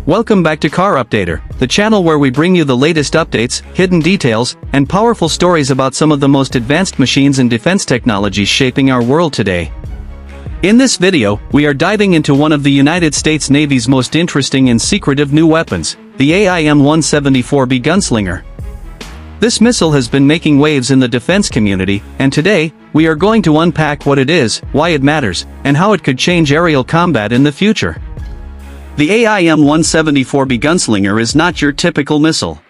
Welcome back to Car Updater, the channel where we bring you the latest updates, hidden details, and powerful stories about some of the most advanced machines and defense technologies shaping our world today. In this video, we are diving into one of the United States Navy's most interesting and secretive new weapons, the AIM-174B Gunslinger. This missile has been making waves in the defense community, and today, we are going to unpack what it is, why it matters, and how it could change aerial combat in the future. The AIM-174B Gunslinger is not your typical missile.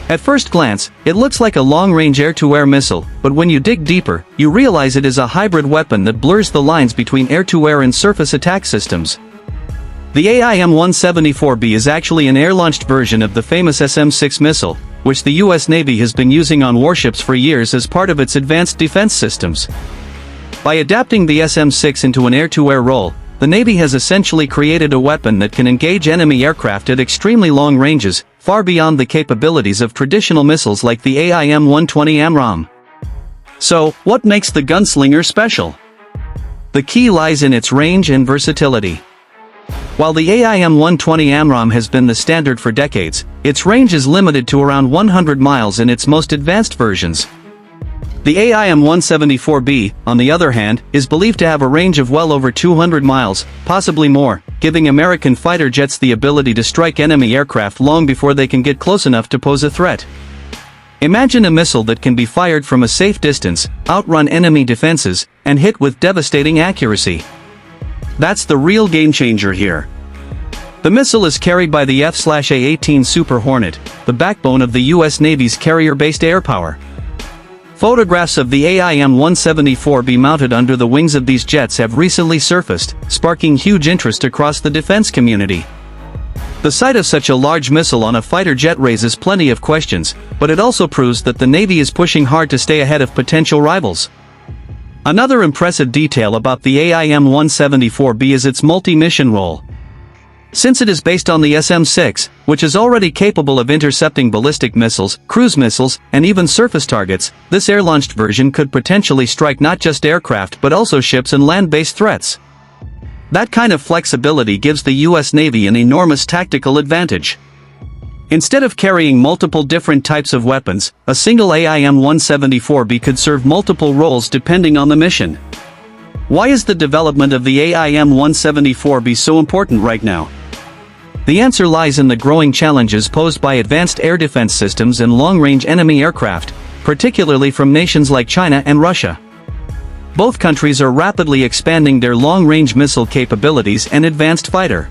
At first glance, it looks like a long-range air-to-air missile, but when you dig deeper, you realize it is a hybrid weapon that blurs the lines between air-to-air and surface attack systems. The AIM-174B is actually an air-launched version of the famous SM-6 missile, which the US Navy has been using on warships for years as part of its advanced defense systems. By adapting the SM-6 into an air-to-air role, the Navy has essentially created a weapon that can engage enemy aircraft at extremely long ranges, far beyond the capabilities of traditional missiles like the AIM-120 AMRAAM. So, what makes the Gunslinger special? The key lies in its range and versatility. While the AIM-120 AMRAAM has been the standard for decades, its range is limited to around 100 miles in its most advanced versions. The AIM-174B, on the other hand, is believed to have a range of well over 200 miles, possibly more, giving American fighter jets the ability to strike enemy aircraft long before they can get close enough to pose a threat. Imagine a missile that can be fired from a safe distance, outrun enemy defenses, and hit with devastating accuracy. That's the real game-changer here. The missile is carried by the F/A-18 Super Hornet, the backbone of the US Navy's carrier-based air power. Photographs of the AIM-174B mounted under the wings of these jets have recently surfaced, sparking huge interest across the defense community. The sight of such a large missile on a fighter jet raises plenty of questions, but it also proves that the Navy is pushing hard to stay ahead of potential rivals. Another impressive detail about the AIM-174B is its multi-mission role. Since it is based on the SM-6, which is already capable of intercepting ballistic missiles, cruise missiles, and even surface targets, this air-launched version could potentially strike not just aircraft but also ships and land-based threats. That kind of flexibility gives the US Navy an enormous tactical advantage. Instead of carrying multiple different types of weapons, a single AIM-174B could serve multiple roles depending on the mission. Why is the development of the AIM-174B so important right now? The answer lies in the growing challenges posed by advanced air defense systems and long-range enemy aircraft, particularly from nations like China and Russia. Both countries are rapidly expanding their long-range missile capabilities and advanced fighter